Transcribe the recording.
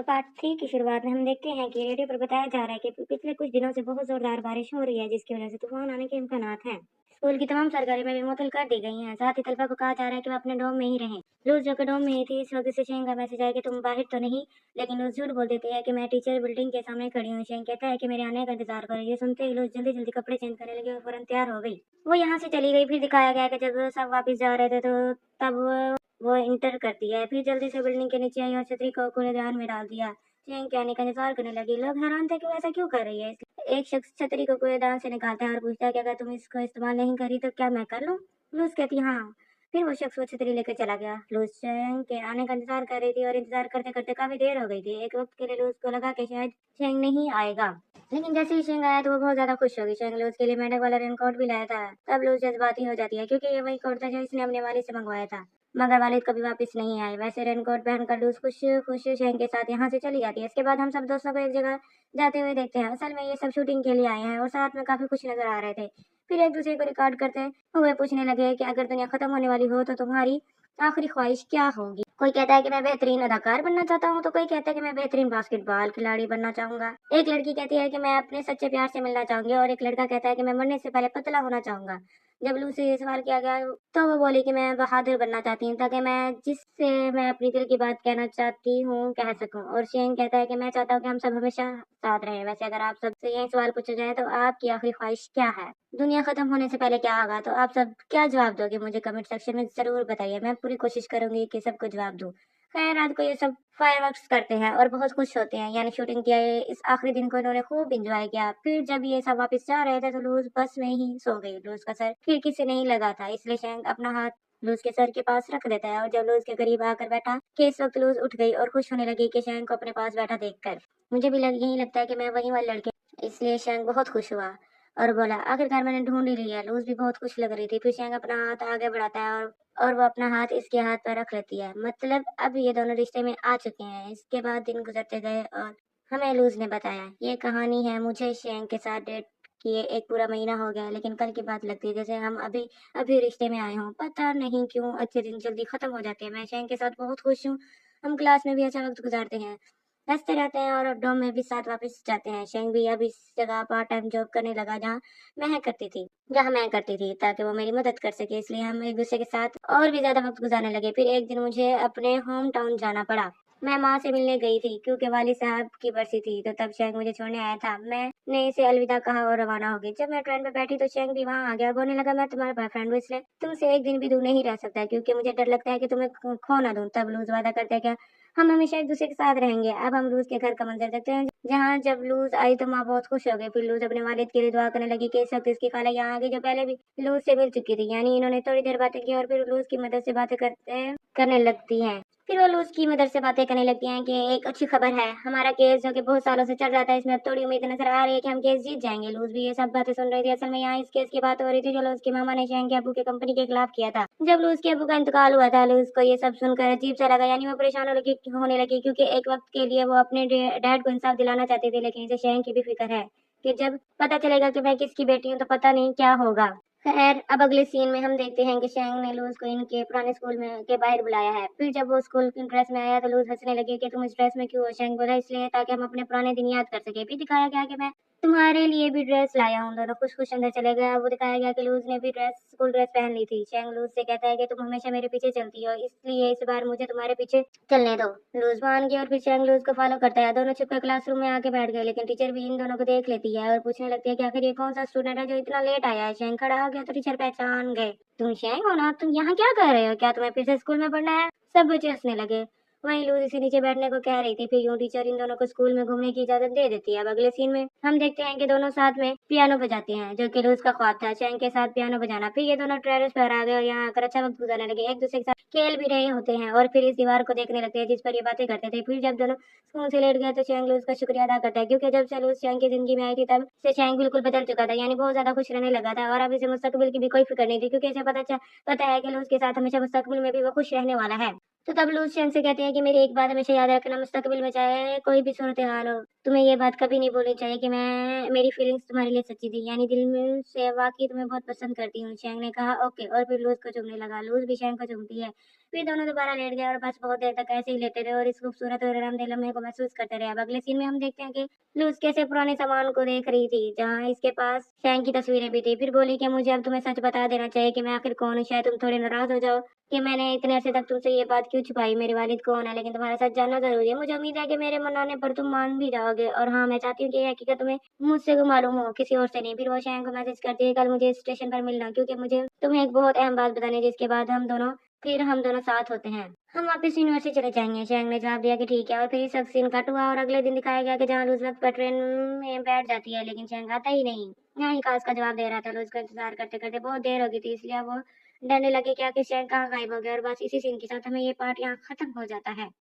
तो पार्ट 3 की शुरुआत में हम देखते हैं कि रेडियो पर बताया जा रहा है कि पिछले कुछ दिनों से बहुत जोरदार बारिश हो रही है, जिसकी वजह से तूफान आने के इम्कानात हैं। स्कूल की तमाम सरकारें भी मुअत्तल कर दी गई हैं। साथ ही तलबा को कहा जा रहा है कि वो अपने डोम में ही रहें। लूज जो कि डोम में ही थी, इस वक्त से शेंग का मैसेज आया कि तुम बाहर तो नहीं, लेकिन लूज झूठ बोल देती है कि मैं टीचर बिल्डिंग के सामने खड़ी हूँ। शेंग कहता है कि मेरे आने का इंतजार करो। ये सुनते ही लूज जल्दी जल्दी कपड़े चेंज करने लगी और फौरन तैयार हो गई। वो यहाँ से चली गई। फिर दिखाया गया कि जब सब वापस जा रहे थे तो तब वो इंटर करती है। फिर जल्दी से बिल्डिंग के नीचे आई और छतरी को कूड़ेदान में डाल दिया। चैन के आने का इंतजार करने लगी। लोग हैरान थे कि वो ऐसा क्यों कर रही है। एक शख्स छतरी को कूड़ेदान से निकालता है और पूछता है कि अगर तुम इसको इस्तेमाल नहीं करी तो क्या मैं कर लूं? लूज कहती है हाँ। फिर वो शख्स वो छतरी लेकर चला गया। लूज चैंग के आने का इंतजार कर रही थी और इंतजार करते करते काफी देर हो गई थी। एक वक्त के लिए लूज को लगा कि शायद चैंग नहीं आएगा, लेकिन जैसे ही शेंग आया तो वो बहुत ज्यादा खुश हो गई। शेंग लूज के लिए मेंढक वाला रेनकोट भी लाया था। तब लूज जज्बाती हो जाती है क्योंकि ये वही कोट था जो इसने अपने वालिद से मंगवाया था, मगर वालिद कभी वापस नहीं आए। वैसे रेनकोट पहनकर लूज खुश खुश शेंग के साथ यहाँ से चली जाती है। इसके बाद हम सब दोस्तों को एक जगह जाते हुए देखते हैं। असल में ये सब शूटिंग के लिए आए हैं और साथ में काफी खुश नजर आ रहे थे। फिर एक दूसरे को रिकॉर्ड करते हुए पूछने लगे कि अगर दुनिया खत्म होने वाली हो तो तुम्हारी आखिरी ख्वाहिश क्या होगी? कोई कहता है कि मैं बेहतरीन अदाकार बनना चाहता हूँ, तो कोई कहता है कि मैं बेहतरीन बास्केटबॉल खिलाड़ी बनना चाहूंगा। एक लड़की कहती है कि मैं अपने सच्चे प्यार से मिलना चाहूंगी और एक लड़का कहता है कि मैं मरने से पहले पतला होना चाहूंगा। जब लू से ये सवाल किया गया तो वो बोली कि मैं बहादुर बनना चाहती हूँ ताकि मैं जिससे मैं अपनी दिल की बात कहना चाहती हूँ कह सकूं। और शेन कहता है कि मैं चाहता हूँ कि हम सब हमेशा साथ रहें। वैसे अगर आप सबसे यही सवाल पूछा जाए तो आपकी आखिरी ख्वाहिश क्या है? दुनिया खत्म होने से पहले क्या होगा? तो आप सब क्या जवाब दोगे? मुझे कमेंट सेक्शन में जरूर बताइए। मैं पूरी कोशिश करूंगी कि सबको जवाब दूं। खैर, रात को ये सब फायरवर्क्स करते हैं और बहुत खुश होते हैं। यानी शूटिंग किया इस आखिरी दिन को इन्होंने खूब इंजॉय किया। फिर जब ये सब वापस जा रहे थे तो लूज बस में ही सो गई। लूज का सर खिड़की से नहीं लगा था, इसलिए शैंक अपना हाथ लूज के सर के पास रख देता है और जब लूज के करीब आकर बैठा कि इस वक्त लूज उठ गई और खुश होने लगी कि शैंक को अपने पास बैठा देखकर। मुझे भी यही लगता है कि मैं वही वाले लड़के, इसलिए शैंक बहुत खुश हुआ और बोला आखिरकार मैंने ढूंढ ही लिया। लूज भी बहुत खुश लग रही थी। फिर शैंक अपना हाथ आगे बढ़ाता है और वो अपना हाथ इसके हाथ पर रख लेती है। मतलब अब ये दोनों रिश्ते में आ चुके हैं। इसके बाद दिन गुजरते गए और हमें लूज ने बताया ये कहानी है मुझे शैंक के साथ डेट किए एक पूरा महीना हो गया, लेकिन कल की बात लगती है जैसे हम अभी अभी रिश्ते में आए हों। पता नहीं क्यों अच्छे दिन जल्दी खत्म हो जाते हैं। मैं शैंक के साथ बहुत खुश हूँ। हम क्लास में भी अच्छा वक्त गुजारते हैं, हंसते रहते हैं और डॉम में भी साथ वापस जाते हैं। शेंग भी अब इस जगह पार्ट टाइम जॉब करने लगा जहाँ मैं करती थी ताकि वो मेरी मदद कर सके। इसलिए हम एक दूसरे के साथ और भी ज्यादा वक्त गुजारने लगे। फिर एक दिन मुझे अपने होम टाउन जाना पड़ा। मैं माँ से मिलने गई थी क्योंकि वालिद साहब की बरसी थी, तो तब शेंग मुझे छोड़ने आया था। मैंने इसे अलविदा कहा और रवाना हो गई। जब मैं ट्रेन पे बैठी तो शेंग भी वहाँ आ गया और बोलने लगा मैं तुम्हारा बॉयफ्रेंड हूँ, इसलिए तुमसे एक दिन भी दूर नहीं रह सकता क्योंकि मुझे डर लगता है कि तुम्हें खो ना दूं। तब लूज वादा करते हैं कि हम हमेशा एक दूसरे के साथ रहेंगे। अब हम लूज के घर का मंजर देखते हैं जहाँ जब लूज आई तो माँ बहुत खुश हो गई। फिर लूज अपने वालिद के लिए दुआ करने लगी कि इस वक्त इसकी खाला यहाँ आ गई जो पहले भी लूज से मिल चुकी थी। यानी इन्होंने थोड़ी देर बातें की और फिर लूज की मदद से बातें करने लगती हैं। फिर वो लूज की मदद से बातें करने लगती हैं कि एक अच्छी खबर है, हमारा केस जो कि बहुत सालों से चल रहा था इसमें अब थोड़ी उम्मीद नजर आ रही है कि हम केस जीत जाएंगे। लूज भी ये सब बातें सुन रही थी। असल में यहाँ इस केस की बात हो रही थी जो लूज के मामा ने शैंक के अबू के कंपनी के खिलाफ किया था। जब लूज के अबू का इंतकाल हुआ था लूज को ये सब सुनकर अजीब सा लगा। यानी वो परेशान होने लगी क्योंकि एक वक्त के लिए वो अपने डैड को इंसाफ दिलाना चाहती थी, लेकिन इसे शैंक की भी फिक्र है कि जब पता चलेगा कि मैं किसकी बेटी हूँ तो पता नहीं क्या होगा। खैर, अब अगले सीन में हम देखते हैं कि शैंग ने लूज को इनके पुराने स्कूल में के बाहर बुलाया है। फिर जब वो स्कूल की ड्रेस में आया तो लूज हंसने लगी कि तुम इस ड्रेस में क्यों हो? शैंग बोला इसलिए ताकि हम अपने पुराने दिन याद कर सके। फिर दिखाया गया कि मैं तुम्हारे लिए भी ड्रेस लाया हूँ। दोनों खुश खुश अंदर चले गए। वो दिखाया गया कि लूज ने भी स्कूल ड्रेस पहन ली थी। शैंग लूज से कहता है कि तुम हमेशा मेरे पीछे चलती हो, इसलिए इस बार मुझे तुम्हारे पीछे चलने दो। लूज मान गई और फिर शैंग लूज को फॉलो करता है। दोनों छुपकर क्लासरूम में आके बैठ गए, लेकिन टीचर भी इन दोनों को देख लेती है और पूछने लगती है कि आखिर ये कौन सा स्टूडेंट है जो इतना लेट आया है। शैंग खड़ा हो गया तो टीचर पहचान गए। तुम शैंग हो ना? तुम यहाँ क्या कर रहे हो? क्या तुम्हें फिर से स्कूल में पढ़ना है? सब बच्चे हंसने लगे। वहीं लूज इसे नीचे बैठने को कह रही थी। फिर यूं टीचर इन दोनों को स्कूल में घूमने की इजाजत दे देती है। अब अगले सीन में हम देखते हैं कि दोनों साथ में पियानो बजाते हैं जो कि लूज का ख्वाब था, शैंग के साथ पियानो बजाना। फिर ये दोनों टेरेस पर आ गए और यहाँ आकर अच्छा वक्त गुजारने लगे। एक दूसरे के साथ खेल भी रहे होते हैं और फिर इस दीवार को देखने लगते हैं जिस पर ये बातें करते थे। फिर जब दोनों स्कूल से लेट गए तो शैंग लूज का शुक्रिया अदा करता है क्योंकि जब से लूज शैंग की जिंदगी में आई थी तब से शैंग बिल्कुल बदल चुका था। यानी बहुत ज्यादा खुश रहने लगा था और अब इसे मुस्तकबिल की भी कोई फिक्र नहीं थी क्योंकि इसे पता है कि लूज के साथ हमेशा मुस्तकबिल में भी वो खुश रहने वाला है। तो तब लूज चैन से कहती है कि मेरी एक बात हमेशा याद रखना, मुस्तकबिल में चाहे कोई भी सूरत हाल हो, तुम्हें ये बात कभी नहीं भूलनी चाहिए कि मेरी फीलिंग्स तुम्हारे लिए सच्ची थी, यानी दिल में से वाकई तुम्हें बहुत पसंद करती हूँ। शैंग ने कहा ओके, और फिर लूज को चूमने लगा। लूज भी शैंग को चूमती है। फिर दोनों दोबारा लेट गए और बस बहुत देर तक ऐसे ही लेटे रहे और इस खूबसूरत और आरामदेह लम्हे को महसूस करते रहे। अब अगले सीन में हम देखते हैं कि लूज कैसे पुराने सामान को देख रही थी, जहाँ इसके पास शैंग की तस्वीरें भी थी। फिर बोली कि मुझे अब तुम्हें सच बता देना चाहिए कि मैं आखिर कौन हूँ। शायद तुम थोड़े नाराज हो जाओ कि मैंने इतने अरसे तक तुमसे ये बात क्यों छुपाई। मेरे वालिद कौन है, लेकिन तुम्हारा सच जानना जरूरी है। मुझे उम्मीद है कि मेरे मनाने पर तुम मान भी जाओगे, और हाँ, मैं चाहती हूँ कि ये हकीकत तुम्हें मुझसे को मालूम हो, किसी और से नहीं। फिर वो शैंग को मैसेज करती है कल मुझे स्टेशन पर मिलना, क्योंकि मुझे तुम्हें एक बहुत अहम बात बतानी है, जिसके बाद हम दोनों साथ होते हैं। हम वापस यूनिवर्सिटी चले जाएंगे। शैंग ने जवाब दिया कि ठीक है, और फिर सब सीन कट हुआ और अगले दिन दिखाया गया कि जहाँ लूज वक्त पर ट्रेन में बैठ जाती है, लेकिन शैंग आता ही नहीं। यहाँ ही काश का जवाब दे रहा था। लूज का इंतजार करते करते बहुत देर हो गई थी, इसलिए वो डरने लगे कि आखिर शैंग कहाँ गायब हो गया। और बस इसी सीन के साथ हमें ये पार्ट यहाँ खत्म हो जाता है।